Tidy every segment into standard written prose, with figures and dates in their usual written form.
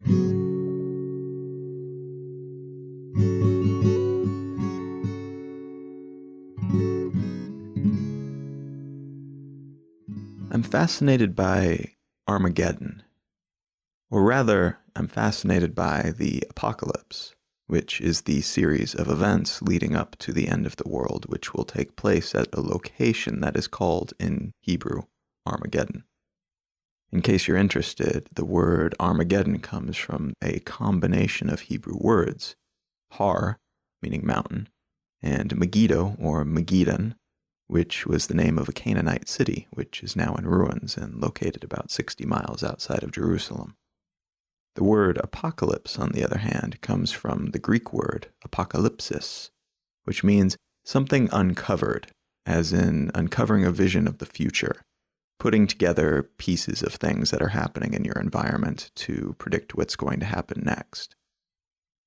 I'm fascinated by Armageddon, or rather, I'm fascinated by the apocalypse, which is the series of events leading up to the end of the world, which will take place at a location that is called in Hebrew Armageddon. In case you're interested, the word Armageddon comes from a combination of Hebrew words, Har, meaning mountain, and Megiddo, or Megiddon, which was the name of a Canaanite city, which is now in ruins and located about 60 miles outside of Jerusalem. The word apocalypse, on the other hand, comes from the Greek word apocalypsis, which means something uncovered, as in uncovering a vision of the future, putting together pieces of things that are happening in your environment to predict what's going to happen next.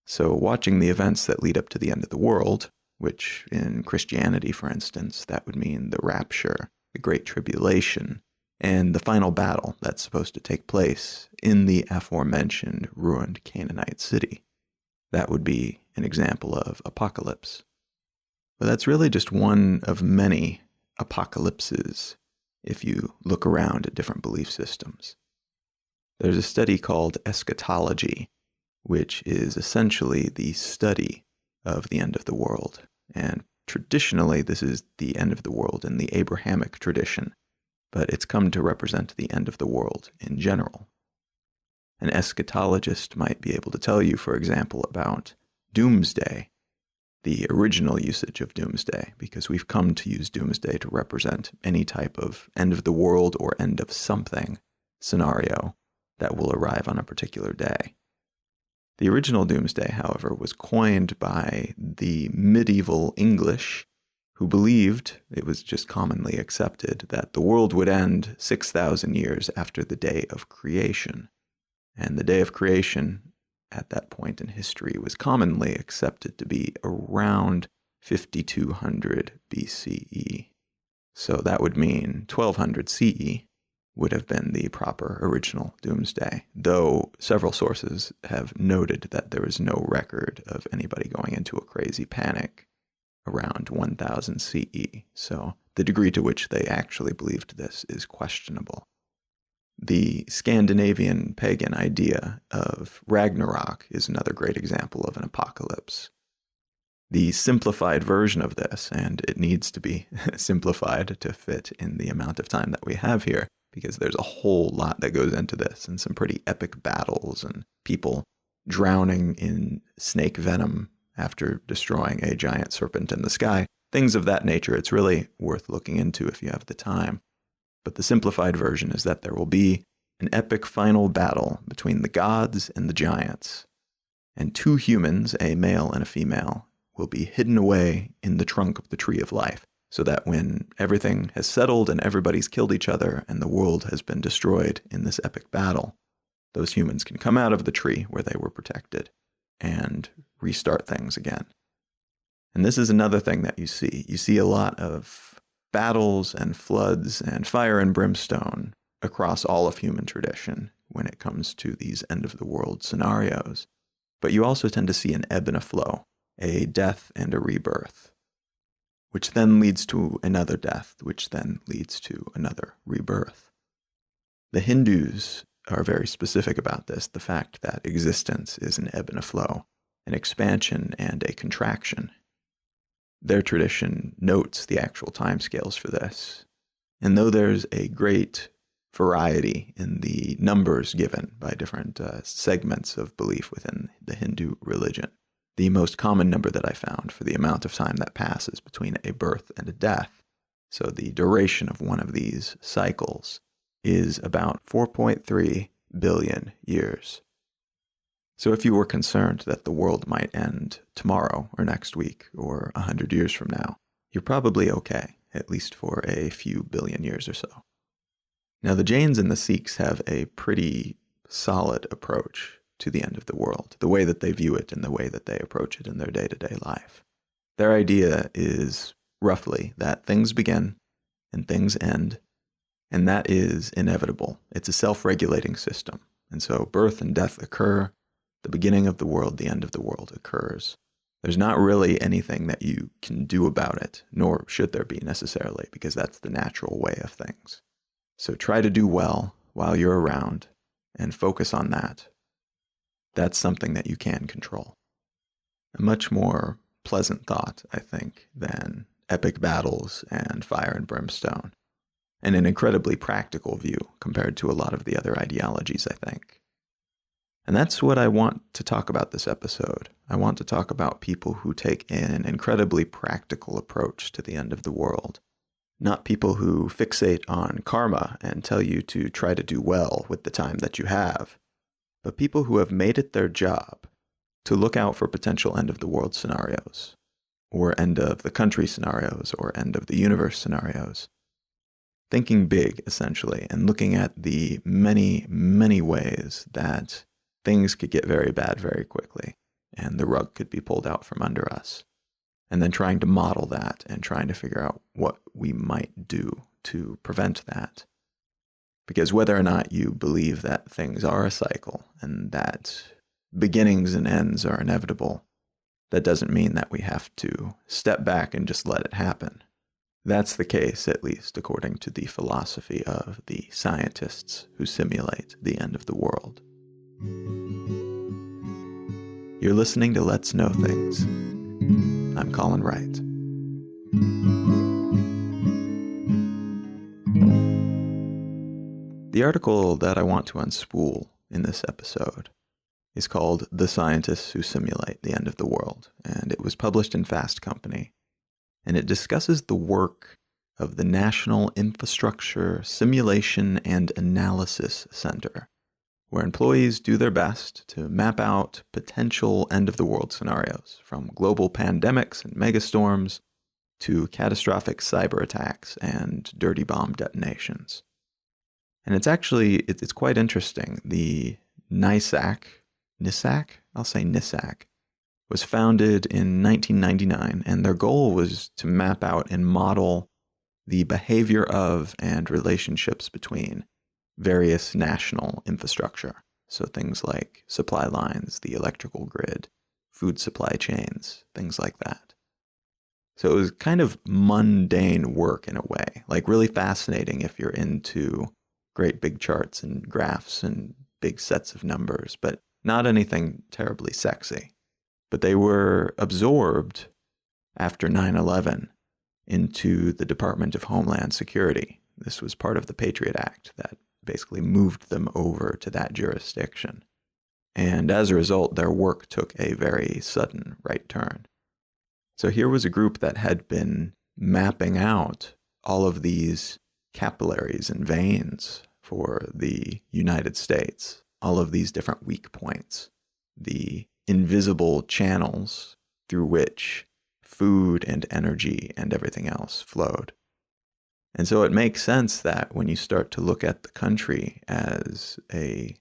So watching the events that lead up to the end of the world, which in Christianity, for instance, that would mean the rapture, the Great Tribulation, and the final battle that's supposed to take place in the aforementioned ruined Canaanite city. That would be an example of apocalypse. But that's really just one of many apocalypses if you look around at different belief systems. There's a study called eschatology, which is essentially the study of the end of the world. And traditionally, this is the end of the world in the Abrahamic tradition, but it's come to represent the end of the world in general. An eschatologist might be able to tell you, for example, about doomsday, the original usage of doomsday, because we've come to use doomsday to represent any type of end of the world or end of something scenario that will arrive on a particular day. The original doomsday, however, was coined by the medieval English, who believed, it was just commonly accepted, that the world would end 6,000 years after the day of creation. And the day of creation, at that point in history, was commonly accepted to be around 5200 BCE. So that would mean 1200 CE would have been the proper original doomsday, though several sources have noted that there is no record of anybody going into a crazy panic around 1000 CE, so the degree to which they actually believed this is questionable. The Scandinavian pagan idea of Ragnarok is another great example of an apocalypse. The simplified version of this, and it needs to be simplified to fit in the amount of time that we have here, because there's a whole lot that goes into this, and some pretty epic battles, and people drowning in snake venom after destroying a giant serpent in the sky. Things of that nature, it's really worth looking into if you have the time. But the simplified version is that there will be an epic final battle between the gods and the giants, and two humans, a male and a female, will be hidden away in the trunk of the tree of life, so that when everything has settled and everybody's killed each other and the world has been destroyed in this epic battle, those humans can come out of the tree where they were protected and restart things again. And this is another thing that you see. You see a lot of battles and floods and fire and brimstone across all of human tradition when it comes to these end-of-the-world scenarios. But you also tend to see an ebb and a flow, a death and a rebirth, which then leads to another death, which then leads to another rebirth. The Hindus are very specific about this, the fact that existence is an ebb and a flow, an expansion and a contraction. Their tradition notes the actual timescales for this. And though there's a great variety in the numbers given by different segments of belief within the Hindu religion, the most common number that I found for the amount of time that passes between a birth and a death, so the duration of one of these cycles, is about 4.3 billion years. So if you were concerned that the world might end tomorrow or next week or 100 years from now, you're probably okay, at least for a few billion years or so. Now the Jains and the Sikhs have a pretty solid approach to the end of the world, the way that they view it and the way that they approach it in their day-to-day life. Their idea is roughly that things begin and things end, and that is inevitable. It's a self-regulating system. And so birth and death occur, the beginning of the world, the end of the world occurs. There's not really anything that you can do about it, nor should there be necessarily, because that's the natural way of things. So try to do well while you're around and focus on that. That's something that you can control. A much more pleasant thought, I think, than epic battles and fire and brimstone, and an incredibly practical view compared to a lot of the other ideologies, I think. And that's what I want to talk about this episode. I want to talk about people who take an incredibly practical approach to the end of the world. Not people who fixate on karma and tell you to try to do well with the time that you have, but people who have made it their job to look out for potential end of the world scenarios, or end of the country scenarios, or end of the universe scenarios. Thinking big, essentially, and looking at the many, many ways that things could get very bad very quickly, and the rug could be pulled out from under us. And then trying to model that and trying to figure out what we might do to prevent that. Because whether or not you believe that things are a cycle and that beginnings and ends are inevitable, that doesn't mean that we have to step back and just let it happen. That's the case, at least according to the philosophy of the scientists who simulate the end of the world. You're listening to Let's Know Things. I'm Colin Wright. The article that I want to unspool in this episode is called The Scientists Who Simulate the End of the World, and it was published in Fast Company. And it discusses the work of the National Infrastructure Simulation and Analysis Center, where employees do their best to map out potential end-of-the-world scenarios, from global pandemics and megastorms to catastrophic cyber attacks and dirty bomb detonations. And it's quite interesting. The NISAC, I'll say NISAC, was founded in 1999, and their goal was to map out and model the behavior of and relationships between various national infrastructure. So things like supply lines, the electrical grid, food supply chains, things like that. So it was kind of mundane work in a way, like really fascinating if you're into great big charts and graphs and big sets of numbers, but not anything terribly sexy. But they were absorbed after 9/11 into the Department of Homeland Security. This was part of the Patriot Act that basically moved them over to that jurisdiction. And as a result, their work took a very sudden right turn. So here was a group that had been mapping out all of these capillaries and veins for the United States, all of these different weak points, the invisible channels through which food and energy and everything else flowed. And so it makes sense that when you start to look at the country as a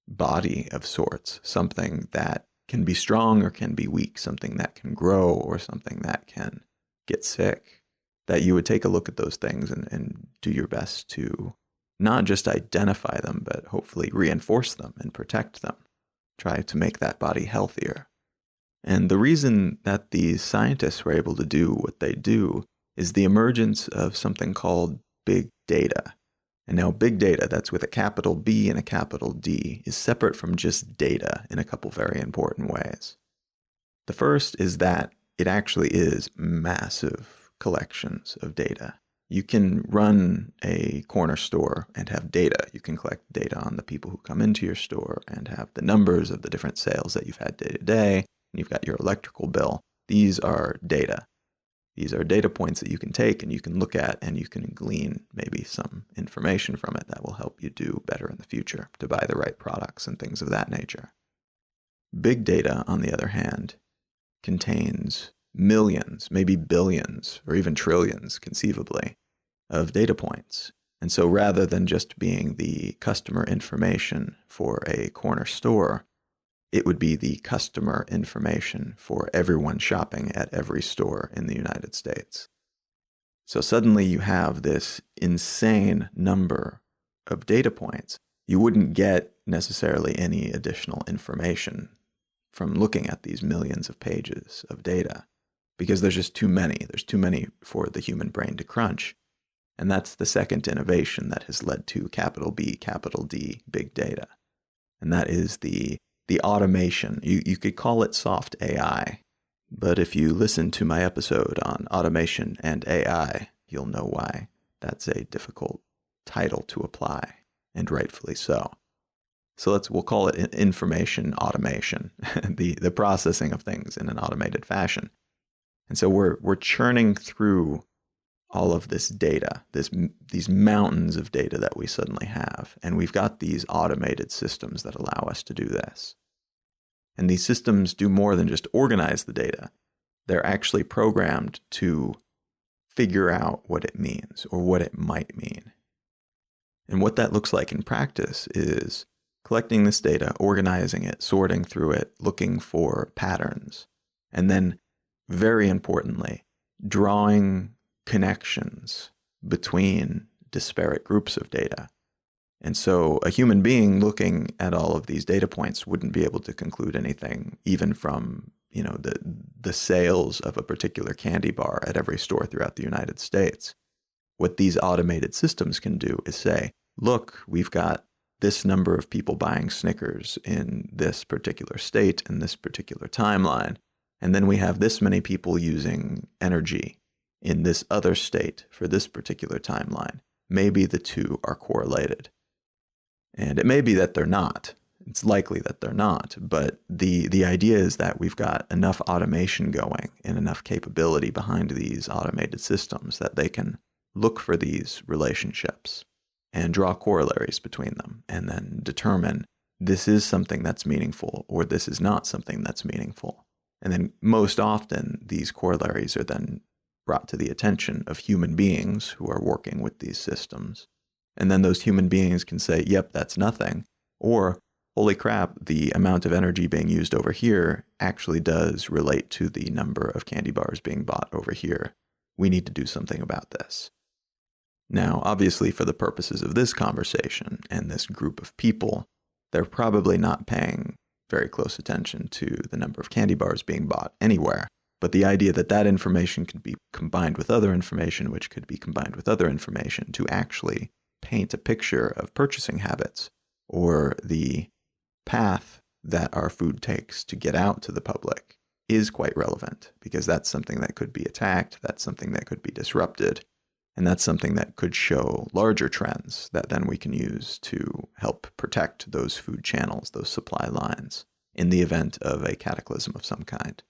body of sorts, something that can be strong or can be weak, something that can grow or something that can get sick, that you would take a look at those things and do your best to not just identify them, but hopefully reinforce them and protect them. Try to make that body healthier. And the reason that these scientists were able to do what they do is the emergence of something called big data. And now big data, that's with a capital B and a capital D, is separate from just data in a couple very important ways. The first is that it actually is massive collections of data. You can run a corner store and have data. You can collect data on the people who come into your store and have the numbers of the different sales that you've had day to day. And you've got your electrical bill. These are data. These are data points that you can take and you can look at and you can glean maybe some information from it that will help you do better in the future to buy the right products and things of that nature. Big data, on the other hand, contains millions, maybe billions, or even trillions, conceivably, of data points. And so rather than just being the customer information for a corner store, it would be the customer information for everyone shopping at every store in the United States. So suddenly you have this insane number of data points. You wouldn't get necessarily any additional information from looking at these millions of pages of data because there's just too many. There's too many for the human brain to crunch. And that's the second innovation that has led to capital B, capital D, big data. And that is the automation. You could call it soft AI. But if you listen to my episode on automation and AI, you'll know why that's a difficult title to apply, and rightfully so. So we'll call it information automation, the processing of things in an automated fashion. And so we're churning through all of this data, these mountains of data that we suddenly have. And we've got these automated systems that allow us to do this. And these systems do more than just organize the data. They're actually programmed to figure out what it means or what it might mean. And what that looks like in practice is collecting this data, organizing it, sorting through it, looking for patterns, and then, very importantly, drawing connections between disparate groups of data. And so a human being looking at all of these data points wouldn't be able to conclude anything, even from the sales of a particular candy bar at every store throughout the United States. What these automated systems can do is say, look, we've got this number of people buying Snickers in this particular state in this particular timeline, and then we have this many people using energy in this other state for this particular timeline. Maybe the two are correlated. And it may be that they're not. It's likely that they're not. But the idea is that we've got enough automation going and enough capability behind these automated systems that they can look for these relationships and draw corollaries between them and then determine this is something that's meaningful or this is not something that's meaningful. And then most often these corollaries are then brought to the attention of human beings who are working with these systems. And then those human beings can say, yep, that's nothing. Or, holy crap, the amount of energy being used over here actually does relate to the number of candy bars being bought over here. We need to do something about this. Now, obviously, for the purposes of this conversation and this group of people, they're probably not paying very close attention to the number of candy bars being bought anywhere. But the idea that that information could be combined with other information, which could be combined with other information to actually paint a picture of purchasing habits or the path that our food takes to get out to the public is quite relevant, because that's something that could be attacked, that's something that could be disrupted, and that's something that could show larger trends that then we can use to help protect those food channels, those supply lines, in the event of a cataclysm of some kind.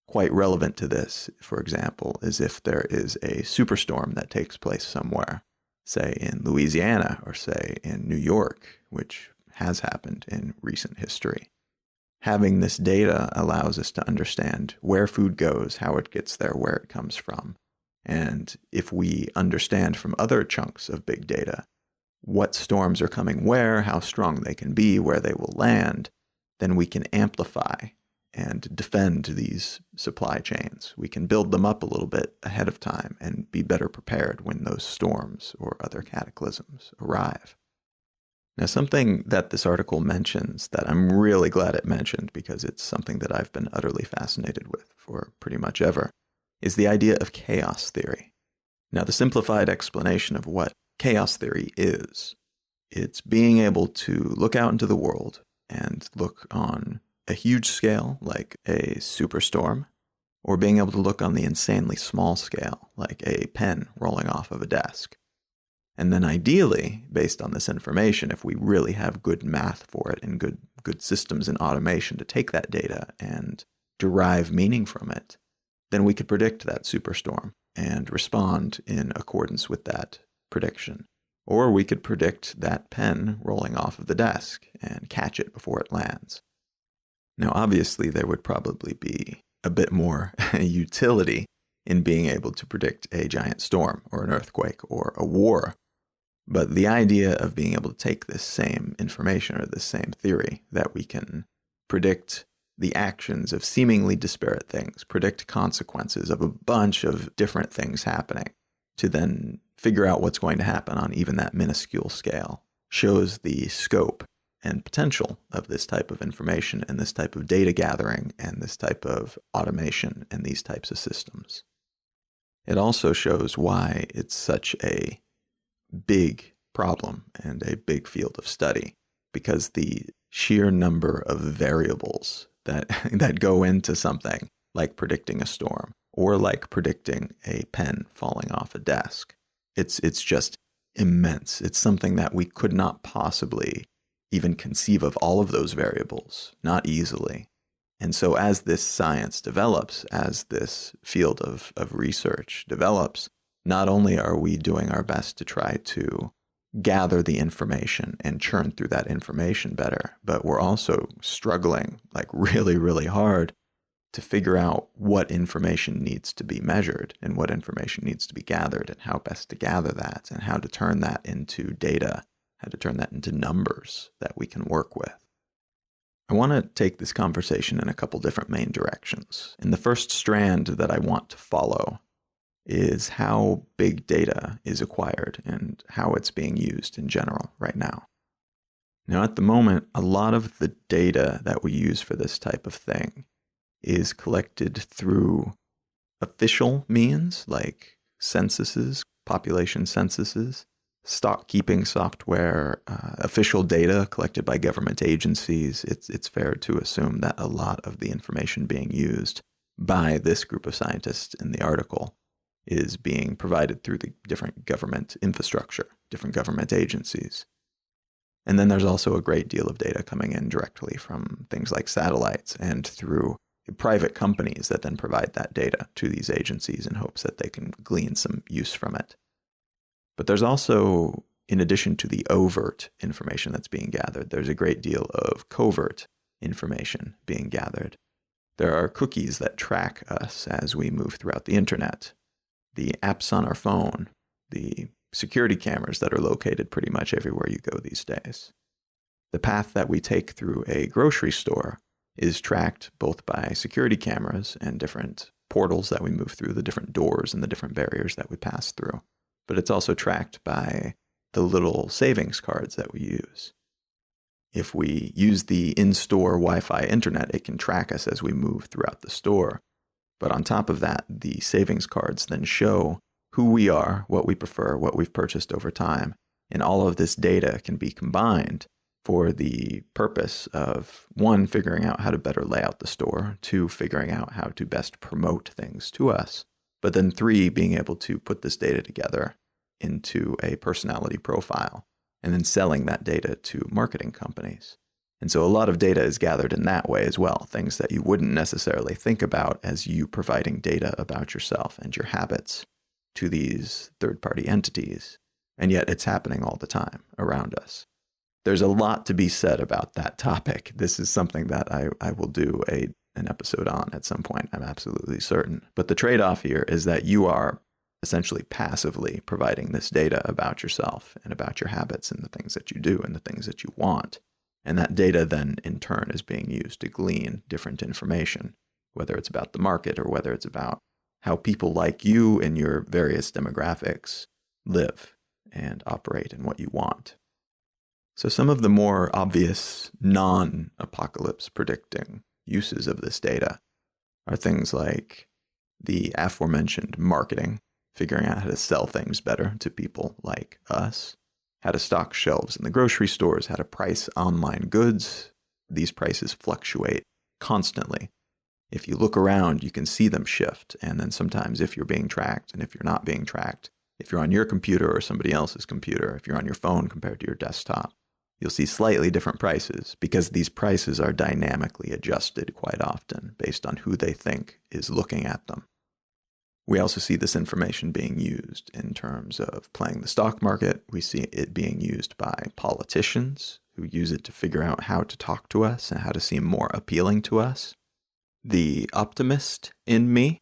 Quite relevant to this, for example, is if there is a superstorm that takes place somewhere, say in Louisiana or say in New York, which has happened in recent history. Having this data allows us to understand where food goes, how it gets there, where it comes from. And if we understand from other chunks of big data what storms are coming where, how strong they can be, where they will land, then we can amplify and defend these supply chains. We can build them up a little bit ahead of time and be better prepared when those storms or other cataclysms arrive. Now, something that this article mentions that I'm really glad it mentioned, because it's something that I've been utterly fascinated with for pretty much ever, is the idea of chaos theory. Now, the simplified explanation of what chaos theory is, it's being able to look out into the world and look on a huge scale, like a superstorm, or being able to look on the insanely small scale, like a pen rolling off of a desk. And then ideally, based on this information, if we really have good math for it and good systems and automation to take that data and derive meaning from it, then we could predict that superstorm and respond in accordance with that prediction. Or we could predict that pen rolling off of the desk and catch it before it lands. Now, obviously, there would probably be a bit more utility in being able to predict a giant storm or an earthquake or a war. But the idea of being able to take this same information or this same theory that we can predict the actions of seemingly disparate things, predict consequences of a bunch of different things happening, to then figure out what's going to happen on even that minuscule scale, shows the scope and potential of this type of information and this type of data gathering and this type of automation and these types of systems. It also shows why it's such a big problem and a big field of study, because the sheer number of variables that go into something like predicting a storm or like predicting a pen falling off a desk, it's just immense. It's something that we could not possibly even conceive of all of those variables, not easily. And so as this science develops, as this field of research develops, not only are we doing our best to try to gather the information and churn through that information better, but we're also struggling like really, really hard to figure out what information needs to be measured and what information needs to be gathered and how best to gather that and how to turn that into data, how to turn that into numbers that we can work with. I want to take this conversation in a couple different main directions. And the first strand that I want to follow is how big data is acquired and how it's being used in general right now. Now, at the moment, a lot of the data that we use for this type of thing is collected through official means like censuses, population censuses, stock keeping software, official data collected by government agencies. It's fair to assume that a lot of the information being used by this group of scientists in the article is being provided through the different government infrastructure, different government agencies. And then there's also a great deal of data coming in directly from things like satellites and through private companies that then provide that data to these agencies in hopes that they can glean some use from it. But there's also, in addition to the overt information that's being gathered, there's a great deal of covert information being gathered. There are cookies that track us as we move throughout the internet, the apps on our phone, the security cameras that are located pretty much everywhere you go these days. The path that we take through a grocery store is tracked both by security cameras and different portals that we move through, the different doors and the different barriers that we pass through. But it's also tracked by the little savings cards that we use. If we use the in-store Wi-Fi internet, it can track us as we move throughout the store. But on top of that, the savings cards then show who we are, what we prefer, what we've purchased over time. And all of this data can be combined for the purpose of, one, figuring out how to better lay out the store, two, figuring out how to best promote things to us, but then three, being able to put this data together into a personality profile and then selling that data to marketing companies. And so a lot of data is gathered in that way as well, things that you wouldn't necessarily think about as you providing data about yourself and your habits to these third-party entities. And yet it's happening all the time around us. There's a lot to be said about that topic. This is something that I will do an episode on at some point, I'm absolutely certain. But the trade-off here is that you are essentially passively providing this data about yourself and about your habits and the things that you do and the things that you want. And that data then in turn is being used to glean different information, whether it's about the market or whether it's about how people like you and your various demographics live and operate and what you want. So some of the more obvious non-apocalypse predicting uses of this data are things like the aforementioned marketing, figuring out how to sell things better to people like us, how to stock shelves in the grocery stores, how to price online goods. These prices fluctuate constantly. If you look around, you can see them shift. And then sometimes if you're being tracked and if you're not being tracked, if you're on your computer or somebody else's computer, if you're on your phone compared to your desktop, you'll see slightly different prices because these prices are dynamically adjusted quite often based on who they think is looking at them. We also see this information being used in terms of playing the stock market. We see it being used by politicians who use it to figure out how to talk to us and how to seem more appealing to us. The optimist in me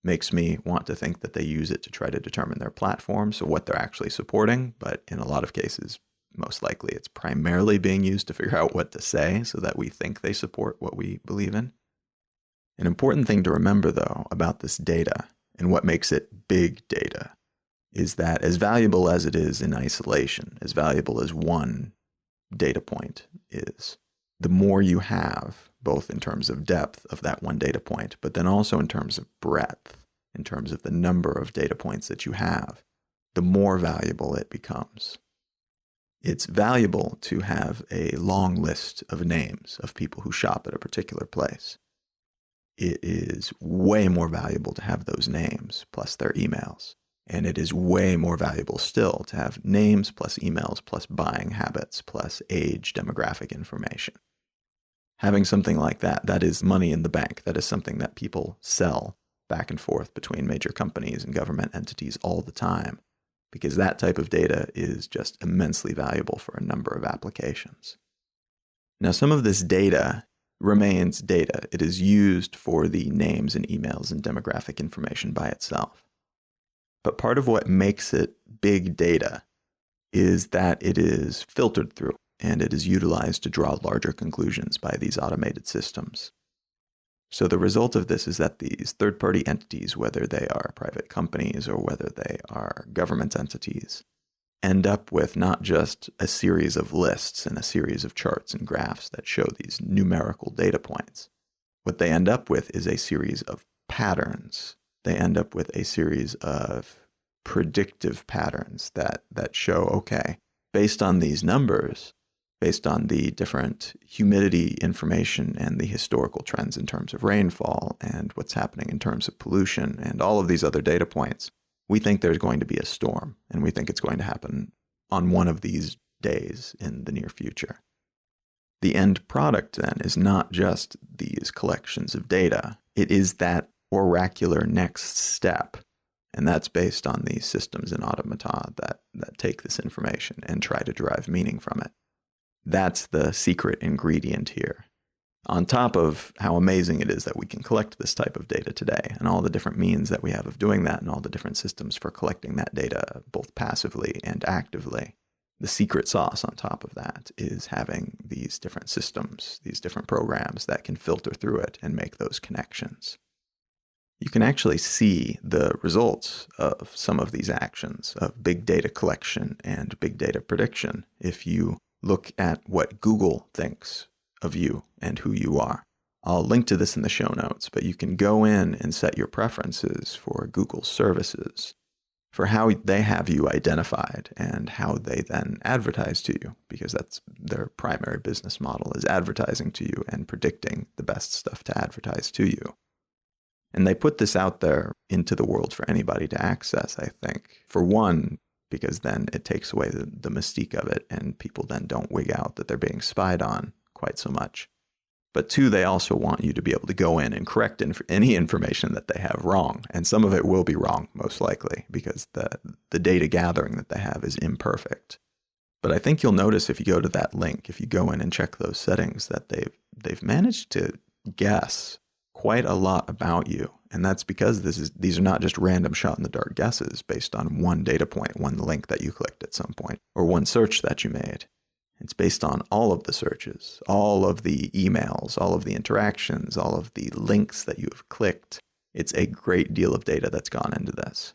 makes me want to think that they use it to try to determine their platform, so what they're actually supporting, but in a lot of cases, most likely it's primarily being used to figure out what to say so that we think they support what we believe in. An important thing to remember, though, about this data and what makes it big data is that as valuable as it is in isolation, as valuable as one data point is, the more you have, both in terms of depth of that one data point, but then also in terms of breadth, in terms of the number of data points that you have, the more valuable it becomes. It's valuable to have a long list of names of people who shop at a particular place. It is way more valuable to have those names plus their emails. And it is way more valuable still to have names plus emails plus buying habits plus age demographic information. Having something like that, that is money in the bank. That is something that people sell back and forth between major companies and government entities all the time, because that type of data is just immensely valuable for a number of applications. Now, some of this data remains data. It is used for the names and emails and demographic information by itself. But part of what makes it big data is that it is filtered through and it is utilized to draw larger conclusions by these automated systems. So the result of this is that these third-party entities, whether they are private companies or whether they are government entities, end up with not just a series of lists and a series of charts and graphs that show these numerical data points. What they end up with is a series of patterns. They end up with a series of predictive patterns that show, okay, based on these numbers, based on the different humidity information and the historical trends in terms of rainfall and what's happening in terms of pollution and all of these other data points, we think there's going to be a storm, and we think it's going to happen on one of these days in the near future. The end product then is not just these collections of data. It is that oracular next step, and that's based on these systems and automata that take this information and try to derive meaning from it. That's the secret ingredient here. On top of how amazing it is that we can collect this type of data today and all the different means that we have of doing that and all the different systems for collecting that data both passively and actively, the secret sauce on top of that is having these different systems, these different programs that can filter through it and make those connections. You can actually see the results of some of these actions of big data collection and big data prediction if you look at what Google thinks of you and who you are. I'll link to this in the show notes, but you can go in and set your preferences for Google services, for how they have you identified and how they then advertise to you, because that's their primary business model, is advertising to you and predicting the best stuff to advertise to you. And they put this out there into the world for anybody to access, I think. For one, because then it takes away the mystique of it and people then don't wig out that they're being spied on quite so much. But two, they also want you to be able to go in and correct any information that they have wrong. And some of it will be wrong, most likely, because the data gathering that they have is imperfect. But I think you'll notice if you go to that link, if you go in and check those settings, that they've managed to guess quite a lot about you. And that's because these are not just random shot in the dark guesses based on one data point, one link that you clicked at some point, or one search that you made. It's based on all of the searches, all of the emails, all of the interactions, all of the links that you have clicked. It's a great deal of data that's gone into this.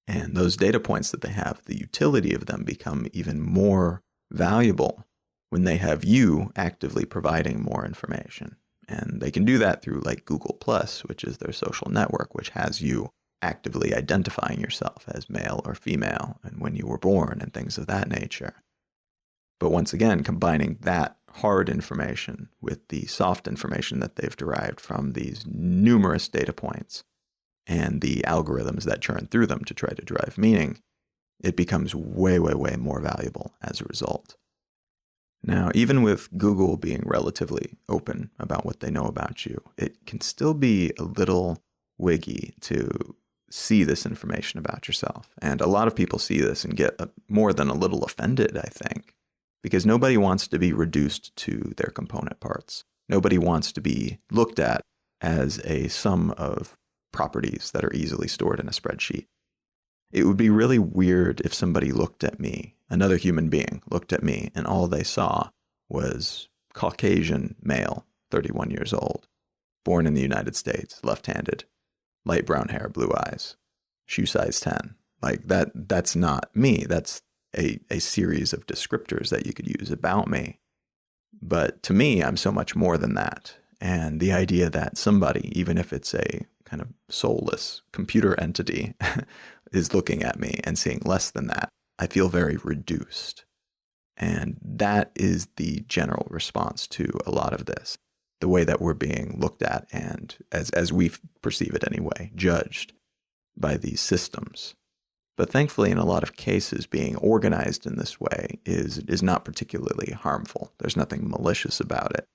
And those data points that they have, the utility of them become even more valuable when they have you actively providing more information. And they can do that through like Google Plus, which is their social network, which has you actively identifying yourself as male or female and when you were born and things of that nature. But once again, combining that hard information with the soft information that they've derived from these numerous data points and the algorithms that churn through them to try to derive meaning, it becomes way, way, way more valuable as a result. Now, even with Google being relatively open about what they know about you, it can still be a little wiggy to see this information about yourself. And a lot of people see this and get more than a little offended, I think, because nobody wants to be reduced to their component parts. Nobody wants to be looked at as a sum of properties that are easily stored in a spreadsheet. It would be really weird if somebody looked at me, another human being looked at me, and all they saw was Caucasian male, 31 years old, born in the United States, left-handed, light brown hair, blue eyes, shoe size 10, Like that's not me. That's a series of descriptors that you could use about me. But to me, I'm so much more than that. And the idea that somebody, even if it's a kind of soulless computer entity, is looking at me and seeing less than that, I feel very reduced. And that is the general response to a lot of this. The way that we're being looked at and, as we perceive it anyway, judged by these systems. But thankfully, in a lot of cases, being organized in this way is not particularly harmful. There's nothing malicious about it.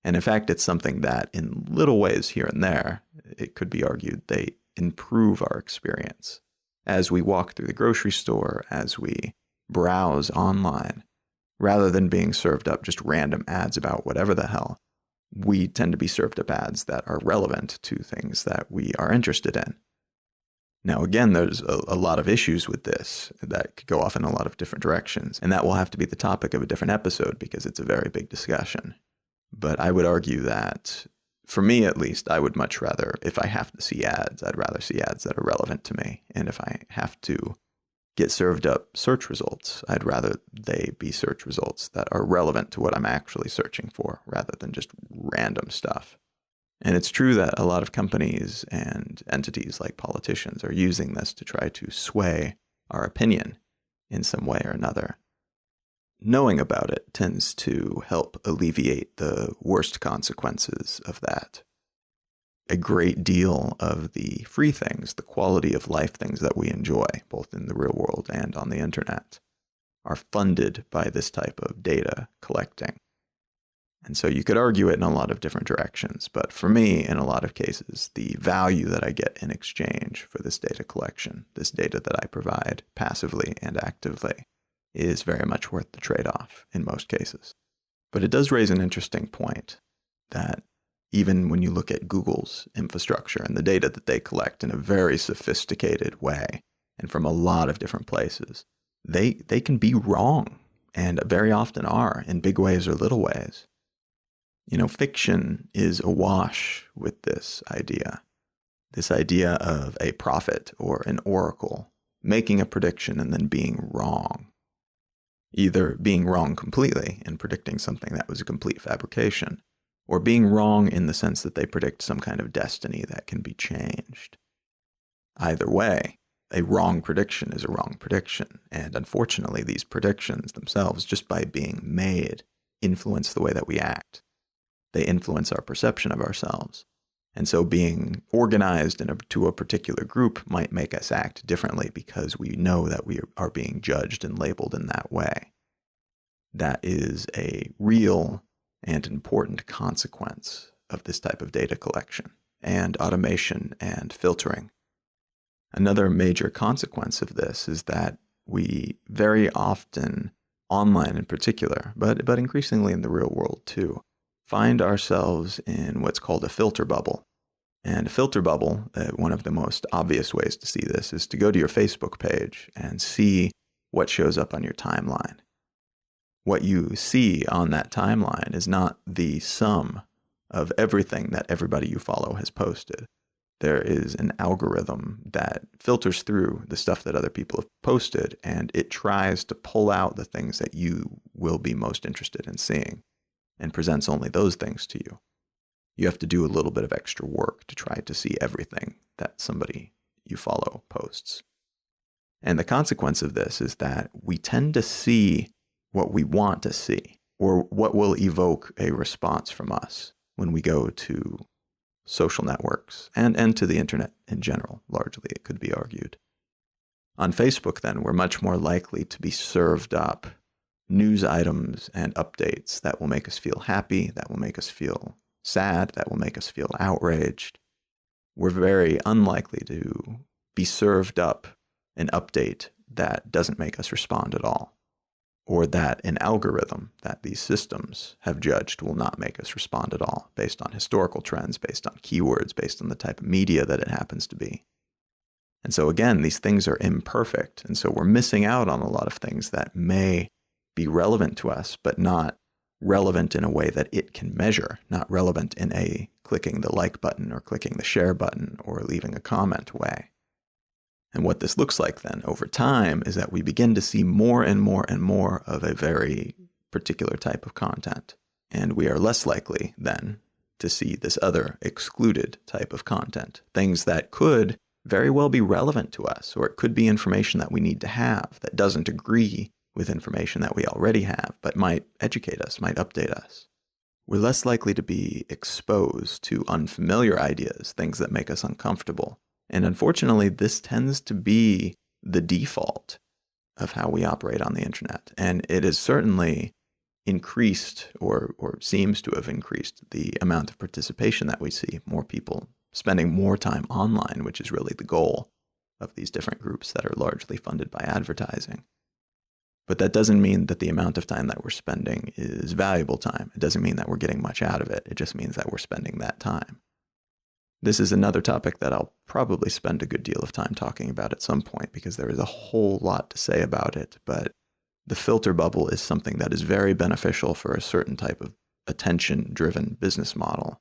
And in fact, it's something that in little ways here and there, it could be argued, they improve our experience. As we walk through the grocery store, as we browse online, rather than being served up just random ads about whatever the hell, we tend to be served up ads that are relevant to things that we are interested in. Now, again, there's a lot of issues with this that could go off in a lot of different directions, and that will have to be the topic of a different episode because it's a very big discussion. But I would argue that, for me at least, I would much rather, if I have to see ads, I'd rather see ads that are relevant to me. And if I have to get served up search results, I'd rather they be search results that are relevant to what I'm actually searching for, rather than just random stuff. And it's true that a lot of companies and entities like politicians are using this to try to sway our opinion in some way or another. Knowing about it tends to help alleviate the worst consequences of that. A great deal of the free things, the quality of life things that we enjoy, both in the real world and on the internet, are funded by this type of data collecting. And so you could argue it in a lot of different directions, but for me, in a lot of cases, the value that I get in exchange for this data collection, this data that I provide passively and actively, is very much worth the trade-off in most cases. But it does raise an interesting point that even when you look at Google's infrastructure and the data that they collect in a very sophisticated way and from a lot of different places, they can be wrong, and very often are, in big ways or little ways. You know, fiction is awash with this idea of a prophet or an oracle making a prediction and then being wrong. Either being wrong completely and predicting something that was a complete fabrication, or being wrong in the sense that they predict some kind of destiny that can be changed. Either way, a wrong prediction is a wrong prediction, and unfortunately these predictions themselves, just by being made, influence the way that we act. They influence our perception of ourselves. And so being organized to a particular group might make us act differently because we know that we are being judged and labeled in that way. That is a real and important consequence of this type of data collection and automation and filtering. Another major consequence of this is that we very often, online in particular, but increasingly in the real world too, find ourselves in what's called a filter bubble. And a filter bubble, one of the most obvious ways to see this is to go to your Facebook page and see what shows up on your timeline. What you see on that timeline is not the sum of everything that everybody you follow has posted. There is an algorithm that filters through the stuff that other people have posted, and it tries to pull out the things that you will be most interested in seeing, and presents only those things to you. You have to do a little bit of extra work to try to see everything that somebody you follow posts. And the consequence of this is that we tend to see what we want to see, or what will evoke a response from us when we go to social networks and to the internet in general, largely, it could be argued. On Facebook, then, we're much more likely to be served up news items and updates that will make us feel happy, that will make us feel sad, that will make us feel outraged. We're very unlikely to be served up an update that doesn't make us respond at all, or that an algorithm that these systems have judged will not make us respond at all, based on historical trends, based on keywords, based on the type of media that it happens to be. And so again, these things are imperfect, and so we're missing out on a lot of things that may be relevant to us, but not relevant in a way that it can measure, not relevant in a clicking the like button or clicking the share button or leaving a comment way. And what this looks like then over time is that we begin to see more and more and more of a very particular type of content. And we are less likely then to see this other excluded type of content, things that could very well be relevant to us, or it could be information that we need to have that doesn't agree with information that we already have, but might educate us, might update us. We're less likely to be exposed to unfamiliar ideas, things that make us uncomfortable. And unfortunately, this tends to be the default of how we operate on the internet. And it has certainly increased or seems to have increased the amount of participation that we see, more people spending more time online, which is really the goal of these different groups that are largely funded by advertising. But that doesn't mean that the amount of time that we're spending is valuable time. It doesn't mean that we're getting much out of it. It just means that we're spending that time. This is another topic that I'll probably spend a good deal of time talking about at some point because there is a whole lot to say about it. But the filter bubble is something that is very beneficial for a certain type of attention-driven business model,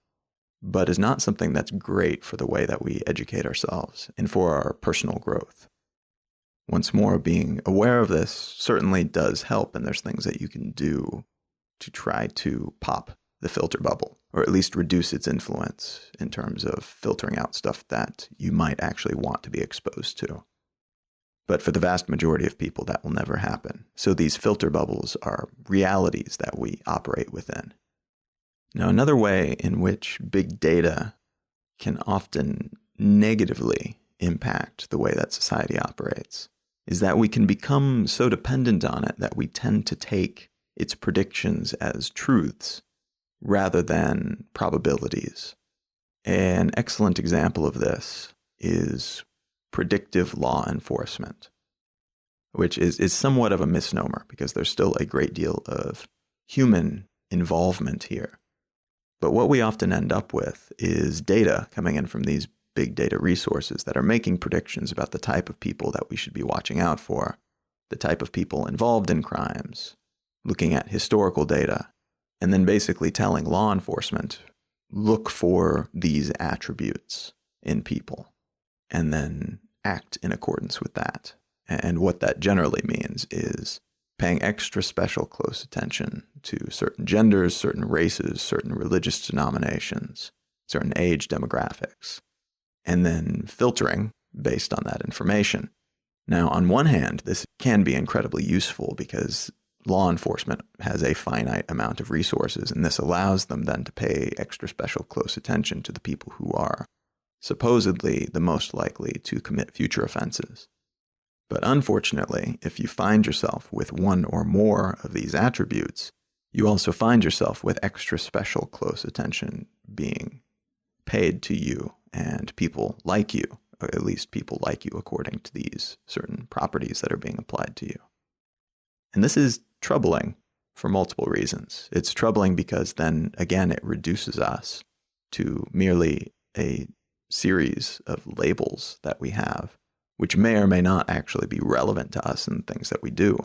but is not something that's great for the way that we educate ourselves and for our personal growth. Once more, being aware of this certainly does help, and there's things that you can do to try to pop the filter bubble, or at least reduce its influence in terms of filtering out stuff that you might actually want to be exposed to. But for the vast majority of people, that will never happen. So these filter bubbles are realities that we operate within. Now, another way in which big data can often negatively impact the way that society operates is that we can become so dependent on it that we tend to take its predictions as truths rather than probabilities. An excellent example of this is predictive law enforcement, which is somewhat of a misnomer because there's still a great deal of human involvement here. But what we often end up with is data coming in from these big data resources that are making predictions about the type of people that we should be watching out for, the type of people involved in crimes, looking at historical data, and then basically telling law enforcement, look for these attributes in people, and then act in accordance with that. And what that generally means is paying extra special close attention to certain genders, certain races, certain religious denominations, certain age demographics, and then filtering based on that information. Now, on one hand, this can be incredibly useful because law enforcement has a finite amount of resources, and this allows them then to pay extra special close attention to the people who are supposedly the most likely to commit future offenses. But unfortunately, if you find yourself with one or more of these attributes, you also find yourself with extra special close attention being paid to you and people like you, or at least people like you according to these certain properties that are being applied to you. And this is troubling for multiple reasons. It's troubling because then, again, it reduces us to merely a series of labels that we have, which may or may not actually be relevant to us and things that we do.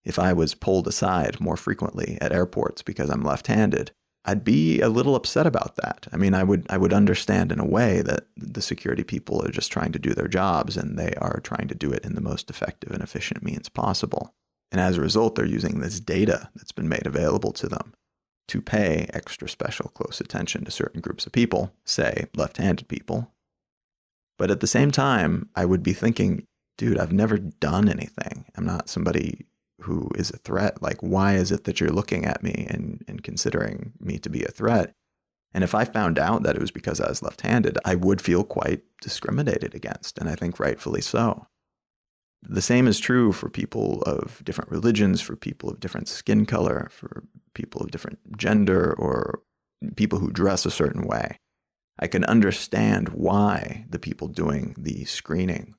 If I was pulled aside more frequently at airports because I'm left-handed, I'd be a little upset about that. I mean, I would understand in a way that the security people are just trying to do their jobs and they are trying to do it in the most effective and efficient means possible. And as a result, they're using this data that's been made available to them to pay extra special close attention to certain groups of people, say left-handed people. But at the same time, I would be thinking, dude, I've never done anything. I'm not somebody who is a threat. Like, why is it that you're looking at me and considering me to be a threat? And if I found out that it was because I was left-handed, I would feel quite discriminated against, and I think rightfully so. The same is true for people of different religions, for people of different skin color, for people of different gender, or people who dress a certain way. I can understand why the people doing the screening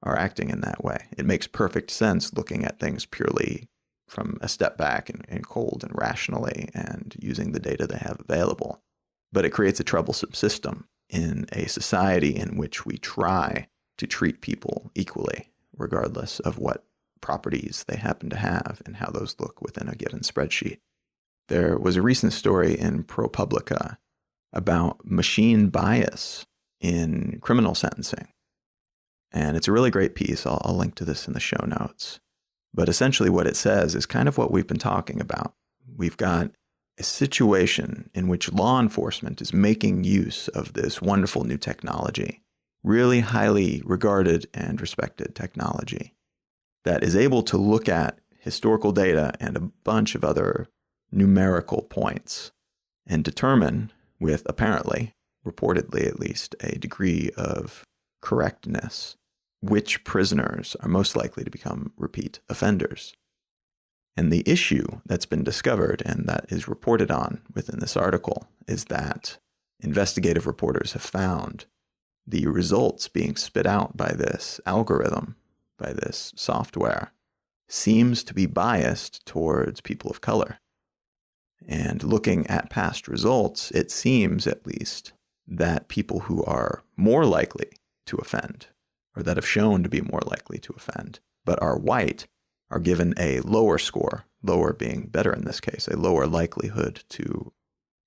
are acting in that way. It makes perfect sense looking at things purely from a step back and cold and rationally and using the data they have available. But it creates a troublesome system in a society in which we try to treat people equally, regardless of what properties they happen to have and how those look within a given spreadsheet. There was a recent story in ProPublica about machine bias in criminal sentencing. And it's a really great piece. I'll link to this in the show notes. But essentially what it says is kind of what we've been talking about. We've got a situation in which law enforcement is making use of this wonderful new technology, really highly regarded and respected technology, that is able to look at historical data and a bunch of other numerical points and determine, with apparently, reportedly at least, a degree of correctness, which prisoners are most likely to become repeat offenders. And the issue that's been discovered and that is reported on within this article is that investigative reporters have found the results being spit out by this algorithm, by this software, seems to be biased towards people of color. And looking at past results, it seems at least that people who are more likely to offend, or that have shown to be more likely to offend, but are white, are given a lower score, lower being better in this case, a lower likelihood to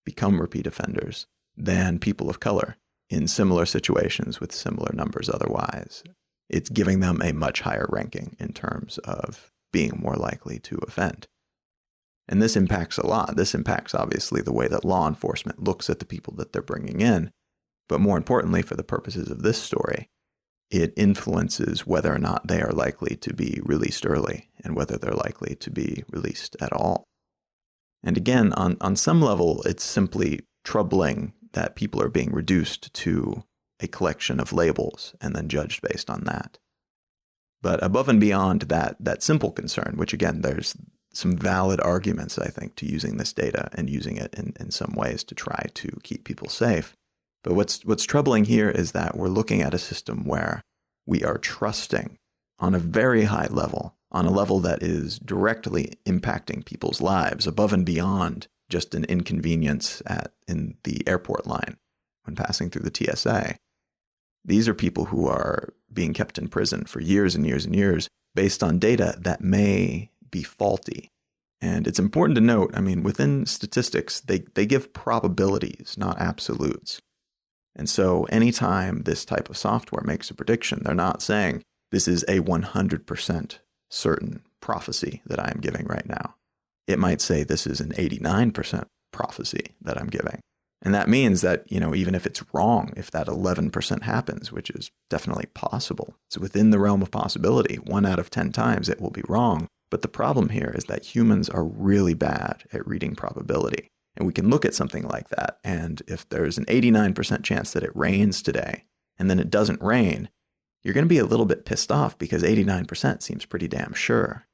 become repeat offenders than people of color in similar situations with similar numbers otherwise. It's giving them a much higher ranking in terms of being more likely to offend. And this impacts a lot. This impacts, obviously, the way that law enforcement looks at the people that they're bringing in. But more importantly, for the purposes of this story, it influences whether or not they are likely to be released early and whether they're likely to be released at all. And again, on some level, it's simply troubling that people are being reduced to a collection of labels and then judged based on that. But above and beyond that simple concern, which again, there's some valid arguments, I think, to using this data and using it in some ways to try to keep people safe. But what's troubling here is that we're looking at a system where we are trusting on a very high level, on a level that is directly impacting people's lives above and beyond just an inconvenience in the airport line when passing through the TSA. These are people who are being kept in prison for years and years and years based on data that may be faulty. And it's important to note, I mean, within statistics, they give probabilities, not absolutes. And so anytime this type of software makes a prediction, they're not saying this is a 100% certain prophecy that I am giving right now. It might say this is an 89% prophecy that I'm giving. And that means that, even if it's wrong, if that 11% happens, which is definitely possible, it's within the realm of possibility. 1 out of 10 times it will be wrong. But the problem here is that humans are really bad at reading probability. And we can look at something like that, and if there's an 89% chance that it rains today, and then it doesn't rain, you're going to be a little bit pissed off because 89% seems pretty damn sure.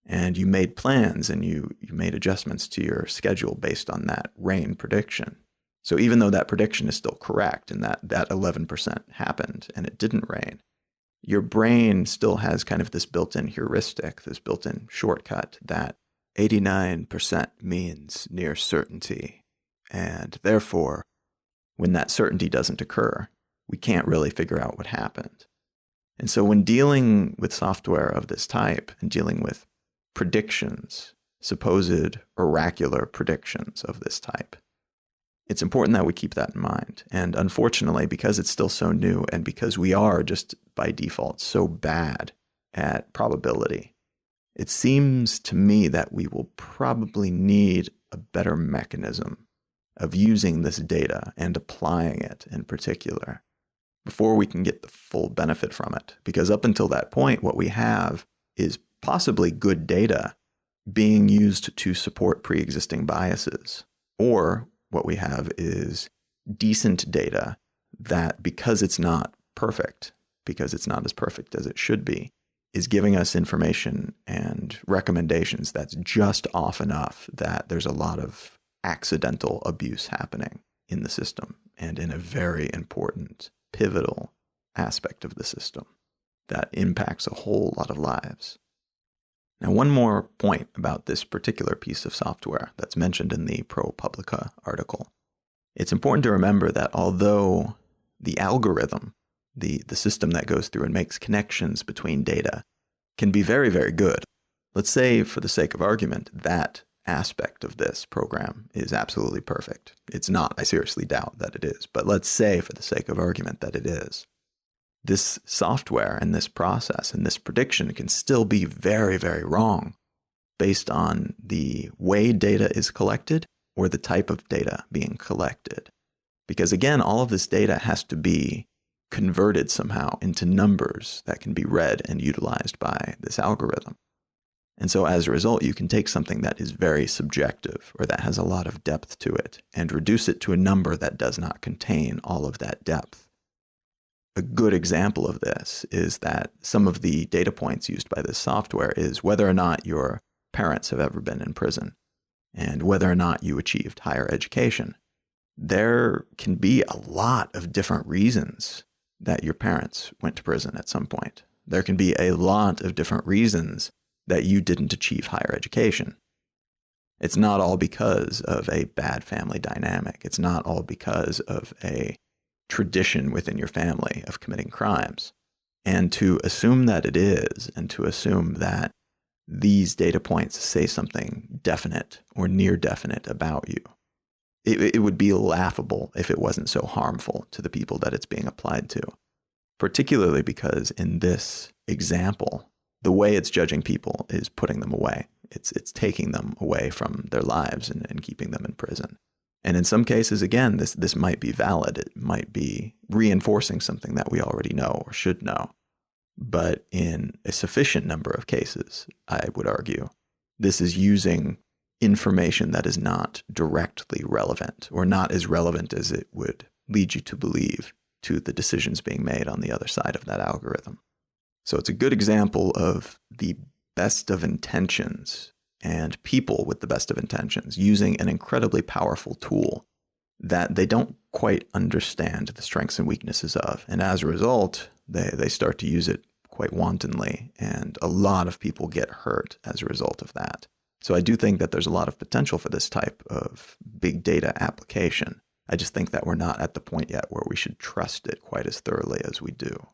And you made plans and you made adjustments to your schedule based on that rain prediction. So even though that prediction is still correct and that 11% happened and it didn't rain, your brain still has kind of this built-in heuristic, this built-in shortcut that 89% means near certainty. And therefore, when that certainty doesn't occur, we can't really figure out what happened. And so when dealing with software of this type and dealing with predictions, supposed oracular predictions of this type, it's important that we keep that in mind. And unfortunately, because it's still so new and because we are just by default so bad at probability, it seems to me that we will probably need a better mechanism of using this data and applying it in particular before we can get the full benefit from it. Because up until that point, what we have is possibly good data being used to support pre-existing biases. Or what we have is decent data that, because it's not perfect, because it's not as perfect as it should be, is giving us information and recommendations that's just off enough that there's a lot of accidental abuse happening in the system and in a very important, pivotal aspect of the system that impacts a whole lot of lives. Now, one more point about this particular piece of software that's mentioned in the ProPublica article. It's important to remember that although the algorithm, the system that goes through and makes connections between data, can be very, very good. Let's say, for the sake of argument, that aspect of this program is absolutely perfect. It's not. I seriously doubt that it is. But let's say, for the sake of argument, that it is. this software and this process and this prediction can still be very, very wrong based on the way data is collected or the type of data being collected. Because again, all of this data has to be converted somehow into numbers that can be read and utilized by this algorithm. And so as a result, you can take something that is very subjective or that has a lot of depth to it and reduce it to a number that does not contain all of that depth. A good example of this is that some of the data points used by this software is whether or not your parents have ever been in prison and whether or not you achieved higher education. There can be a lot of different reasons that your parents went to prison at some point. There can be a lot of different reasons that you didn't achieve higher education. It's not all because of a bad family dynamic. It's not all because of a tradition within your family of committing crimes. And to assume that it is, and to assume that these data points say something definite or near definite about you, it would be laughable if it wasn't so harmful to the people that it's being applied to. Particularly because in this example, the way it's judging people is putting them away. It's taking them away from their lives and keeping them in prison. And in some cases, again, this might be valid. It might be reinforcing something that we already know or should know. But in a sufficient number of cases, I would argue, this is using information that is not directly relevant or not as relevant as it would lead you to believe to the decisions being made on the other side of that algorithm. So it's a good example of the best of intentions and people with the best of intentions using an incredibly powerful tool that they don't quite understand the strengths and weaknesses of. And as a result, they start to use it quite wantonly, and a lot of people get hurt as a result of that. So I do think that there's a lot of potential for this type of big data application. I just think that we're not at the point yet where we should trust it quite as thoroughly as we do.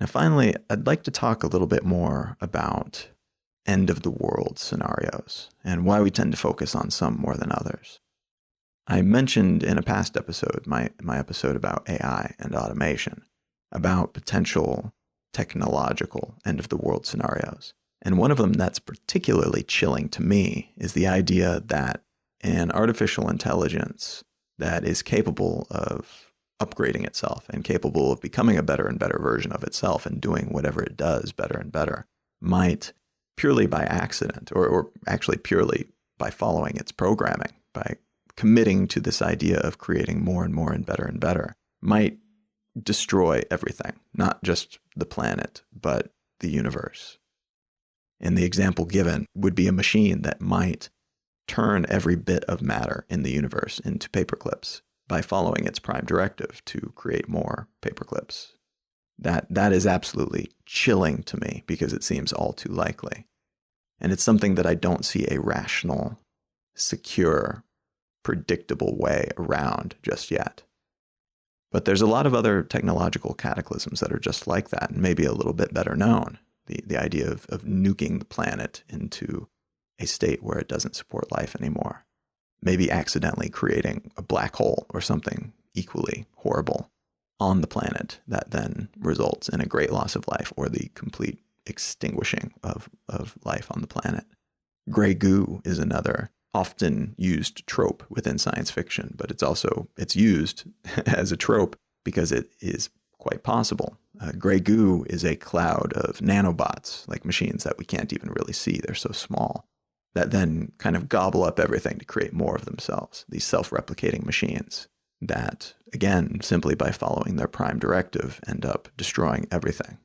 Now, finally, I'd like to talk a little bit more about end-of-the-world scenarios and why we tend to focus on some more than others. I mentioned in a past episode, my episode about AI and automation, about potential technological end-of-the-world scenarios. And one of them that's particularly chilling to me is the idea that an artificial intelligence that is capable of upgrading itself and capable of becoming a better and better version of itself and doing whatever it does better and better might, purely by accident, or actually purely by following its programming, by committing to this idea of creating more and better, might destroy everything, not just the planet, but the universe. And the example given would be a machine that might turn every bit of matter in the universe into paperclips by following its prime directive to create more paperclips. That is absolutely chilling to me because it seems all too likely. And it's something that I don't see a rational, secure, predictable way around just yet. But there's a lot of other technological cataclysms that are just like that and maybe a little bit better known. The idea of nuking the planet into a state where it doesn't support life anymore. Maybe accidentally creating a black hole or something equally horrible on the planet that then results in a great loss of life or the complete extinguishing of life on the planet. Gray goo is another often used trope within science fiction, but it's used as a trope because it is quite possible. Gray goo is a cloud of nanobots, like machines that we can't even really see. They're so small that then kind of gobble up everything to create more of themselves. These self-replicating machines that, again, simply by following their prime directive, end up destroying everything.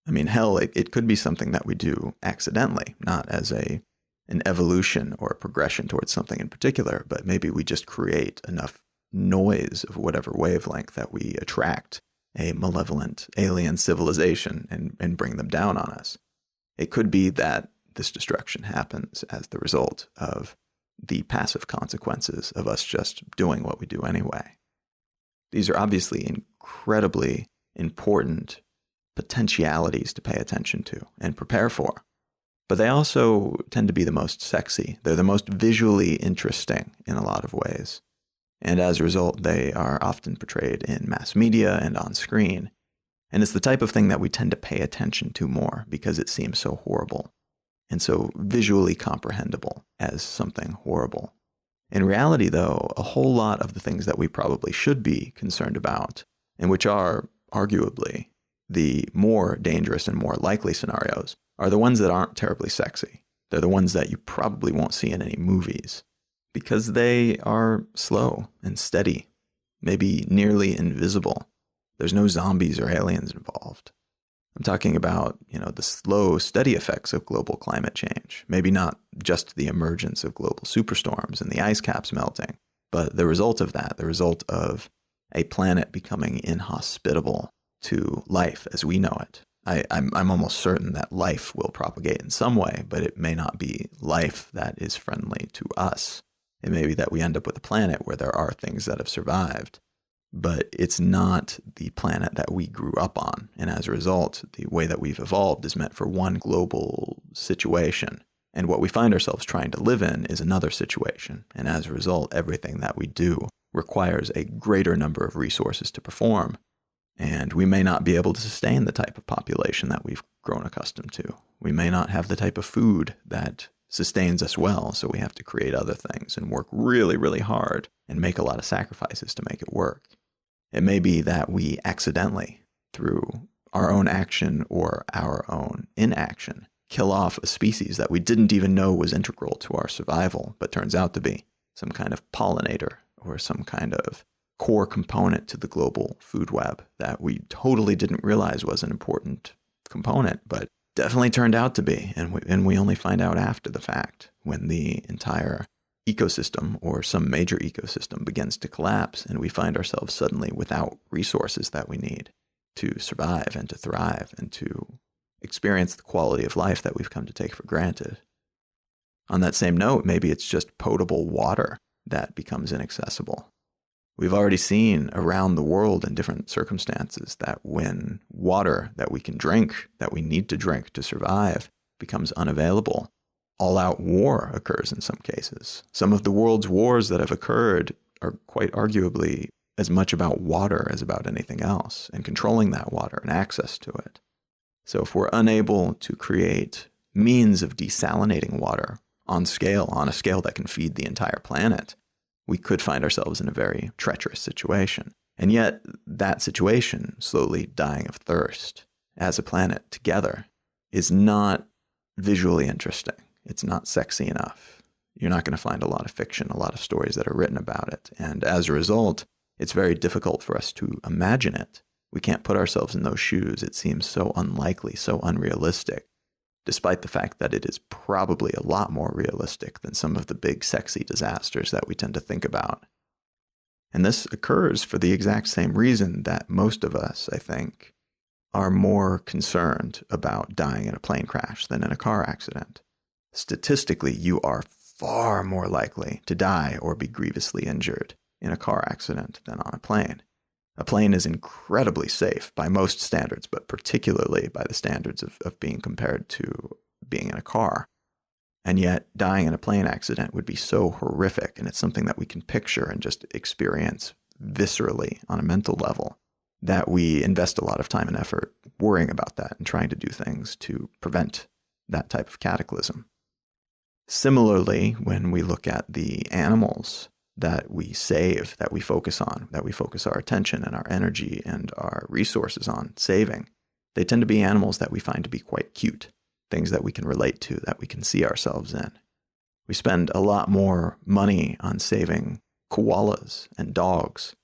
I mean, hell, it could be something that we do accidentally, not as an evolution or a progression towards something in particular, but maybe we just create enough noise of whatever wavelength that we attract a malevolent alien civilization and bring them down on us. It could be that this destruction happens as the result of the passive consequences of us just doing what we do anyway. These are obviously incredibly important potentialities to pay attention to and prepare for, but they also tend to be the most sexy. They're the most visually interesting in a lot of ways. And as a result, they are often portrayed in mass media and on screen And it's the type of thing that we tend to pay attention to more because it seems so horrible and so visually comprehensible as something horrible. In reality, though, a whole lot of the things that we probably should be concerned about, and which are arguably the more dangerous and more likely scenarios, are the ones that aren't terribly sexy. They're the ones that you probably won't see in any movies because they are slow and steady, maybe nearly invisible. There's no zombies or aliens involved. I'm talking about, the slow, steady effects of global climate change. Maybe not just the emergence of global superstorms and the ice caps melting, but the result of that, the result of a planet becoming inhospitable to life as we know it. I'm almost certain that life will propagate in some way, but it may not be life that is friendly to us. It may be that we end up with a planet where there are things that have survived, but it's not the planet that we grew up on. And as a result, the way that we've evolved is meant for one global situation. And what we find ourselves trying to live in is another situation. And as a result, everything that we do requires a greater number of resources to perform. And we may not be able to sustain the type of population that we've grown accustomed to. We may not have the type of food that sustains us well, so we have to create other things and work really, really hard and make a lot of sacrifices to make it work. It may be that we accidentally, through our own action or our own inaction, kill off a species that we didn't even know was integral to our survival, but turns out to be some kind of pollinator or some kind of core component to the global food web that we totally didn't realize was an important component, but definitely turned out to be. And we only find out after the fact, when the entire ecosystem or some major ecosystem begins to collapse and we find ourselves suddenly without resources that we need to survive and to thrive and to experience the quality of life that we've come to take for granted. On that same note, maybe it's just potable water that becomes inaccessible. We've already seen around the world in different circumstances that when water that we can drink, that we need to drink to survive, becomes unavailable, all-out war occurs in some cases. Some of the world's wars that have occurred are quite arguably as much about water as about anything else, and controlling that water and access to it. So if we're unable to create means of desalinating water on a scale that can feed the entire planet, we could find ourselves in a very treacherous situation. And yet, that situation, slowly dying of thirst as a planet together, is not visually interesting. It's not sexy enough. You're not going to find a lot of fiction, a lot of stories that are written about it. And as a result, it's very difficult for us to imagine it. We can't put ourselves in those shoes. It seems so unlikely, so unrealistic, despite the fact that it is probably a lot more realistic than some of the big sexy disasters that we tend to think about. And this occurs for the exact same reason that most of us, I think, are more concerned about dying in a plane crash than in a car accident. Statistically, you are far more likely to die or be grievously injured in a car accident than on a plane. A plane is incredibly safe by most standards, but particularly by the standards of being compared to being in a car. And yet, dying in a plane accident would be so horrific, and it's something that we can picture and just experience viscerally on a mental level, that we invest a lot of time and effort worrying about that and trying to do things to prevent that type of cataclysm. Similarly, when we look at the animals that we save, that we focus on, that we focus our attention and our energy and our resources on saving, they tend to be animals that we find to be quite cute, things that we can relate to, that we can see ourselves in. We spend a lot more money on saving koalas and dogs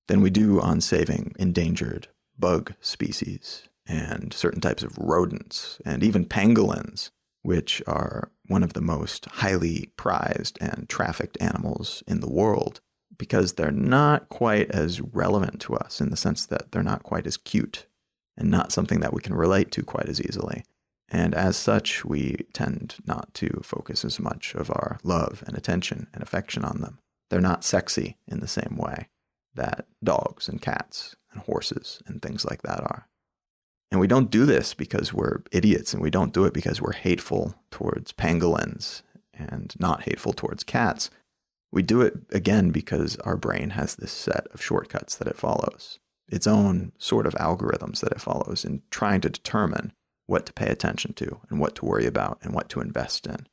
than we do on saving endangered bug species and certain types of rodents and even pangolins, which are one of the most highly prized and trafficked animals in the world because they're not quite as relevant to us in the sense that they're not quite as cute and not something that we can relate to quite as easily. And as such, we tend not to focus as much of our love and attention and affection on them. They're not sexy in the same way that dogs and cats and horses and things like that are. And we don't do this because we're idiots, and we don't do it because we're hateful towards pangolins and not hateful towards cats. We do it, again, because our brain has this set of shortcuts that it follows. its own sort of algorithms that it follows in trying to determine what to pay attention to and what to worry about and what to invest in,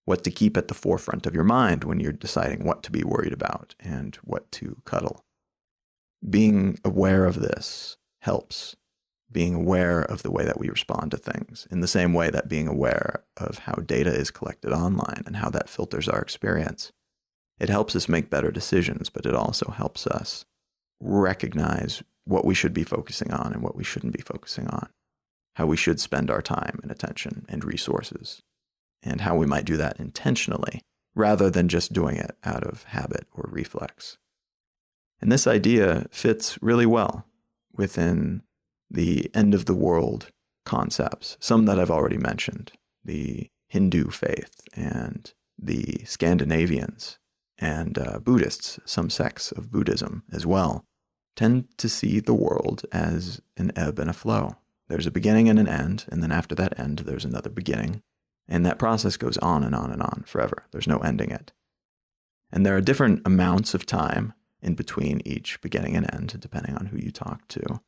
what to keep at the forefront of your mind when you're deciding what to be worried about and what to cuddle. Being aware of this helps. Being aware of the way that we respond to things, in the same way that being aware of how data is collected online and how that filters our experience. It helps us make better decisions, but it also helps us recognize what we should be focusing on and what we shouldn't be focusing on, how we should spend our time and attention and resources, and how we might do that intentionally rather than just doing it out of habit or reflex. And this idea fits really well within the end of the world concepts, some that I've already mentioned, the Hindu faith and the Scandinavians and Buddhists, some sects of Buddhism as well, tend to see the world as an ebb and a flow. There's a beginning and an end, and then after that end, there's another beginning. And that process goes on and on and on forever. There's no ending it. And there are different amounts of time in between each beginning and end, depending on who you talk to.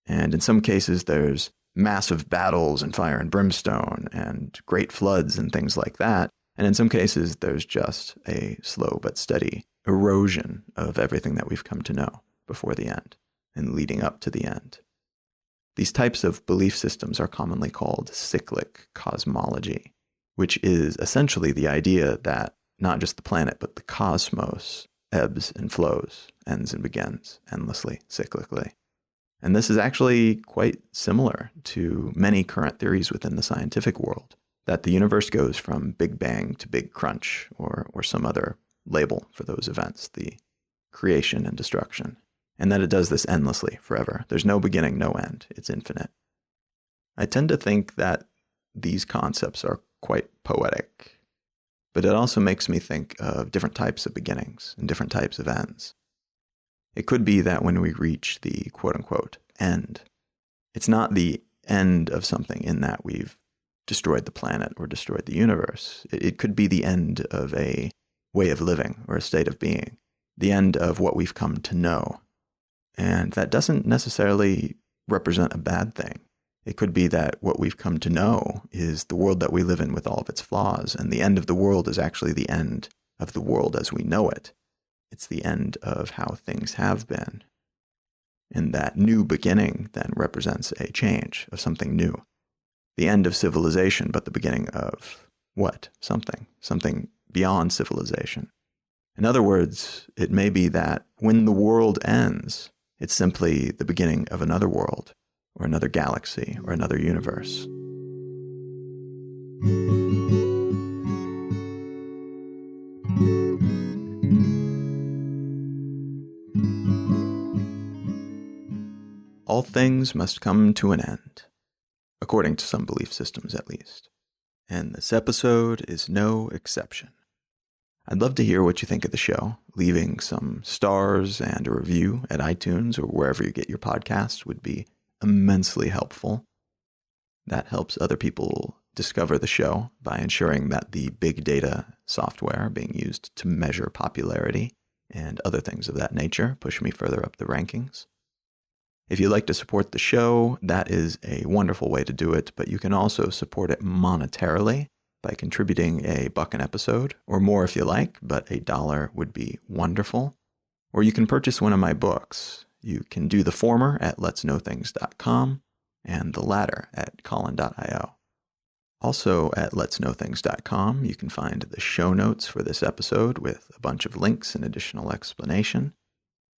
And in some cases, there's massive battles and fire and brimstone and great floods and things like that. And in some cases, there's just a slow but steady erosion of everything that we've come to know before the end and leading up to the end. These types of belief systems are commonly called cyclic cosmology, which is essentially the idea that not just the planet, but the cosmos ebbs and flows, ends and begins endlessly, cyclically. And this is actually quite similar to many current theories within the scientific world, that the universe goes from Big Bang to Big Crunch, or some other label for those events, the creation and destruction, and that it does this endlessly, forever. There's no beginning, no end. It's infinite. I tend to think that these concepts are quite poetic, but it also makes me think of different types of beginnings and different types of ends. It could be that when we reach the quote-unquote end, it's not the end of something in that we've destroyed the planet or destroyed the universe. It could be the end of a way of living or a state of being, the end of what we've come to know. And that doesn't necessarily represent a bad thing. It could be that what we've come to know is the world that we live in with all of its flaws, and the end of the world is actually the end of the world as we know it. It's the end of how things have been. And that new beginning then represents a change of something new. The end of civilization, but the beginning of what? Something beyond civilization. In other words, it may be that when the world ends, it's simply the beginning of another world, or another galaxy, or another universe. All things must come to an end, according to some belief systems at least. And this episode is no exception. I'd love to hear what you think of the show. Leaving some stars and a review at iTunes or wherever you get your podcasts would be immensely helpful. That helps other people discover the show by ensuring that the big data software being used to measure popularity and other things of that nature push me further up the rankings. If you'd like to support the show, that is a wonderful way to do it, but you can also support it monetarily by contributing $1 an episode, or more if you like, but $1 would be wonderful. Or you can purchase one of my books. You can do the former at letsknowthings.com and the latter at colin.io. Also at letsknowthings.com, you can find the show notes for this episode with a bunch of links and additional explanation.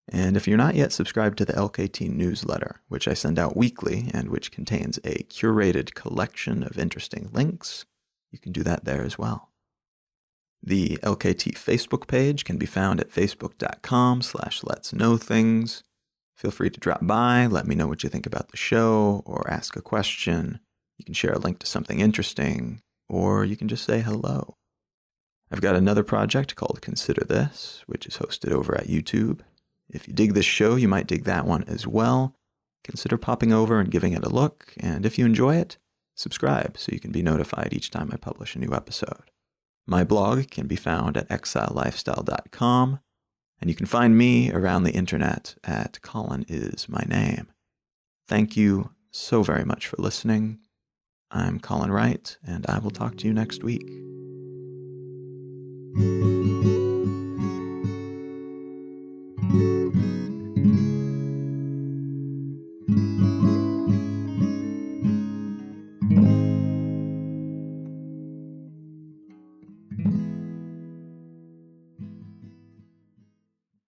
And if you're not yet subscribed to the LKT newsletter, which I send out weekly and which contains a curated collection of interesting links, you can do that there as well. The LKT Facebook page can be found at facebook.com/letsknowthings. Feel free to drop by, let me know what you think about the show, or ask a question. You can share a link to something interesting, or you can just say hello. I've got another project called Consider This, which is hosted over at YouTube. If you dig this show, you might dig that one as well. Consider popping over and giving it a look, and if you enjoy it, subscribe so you can be notified each time I publish a new episode. My blog can be found at exilelifestyle.com, And you can find me around the internet at Colin is my name. Thank you so very much for listening. I'm Colin Wright, and I will talk to you next week.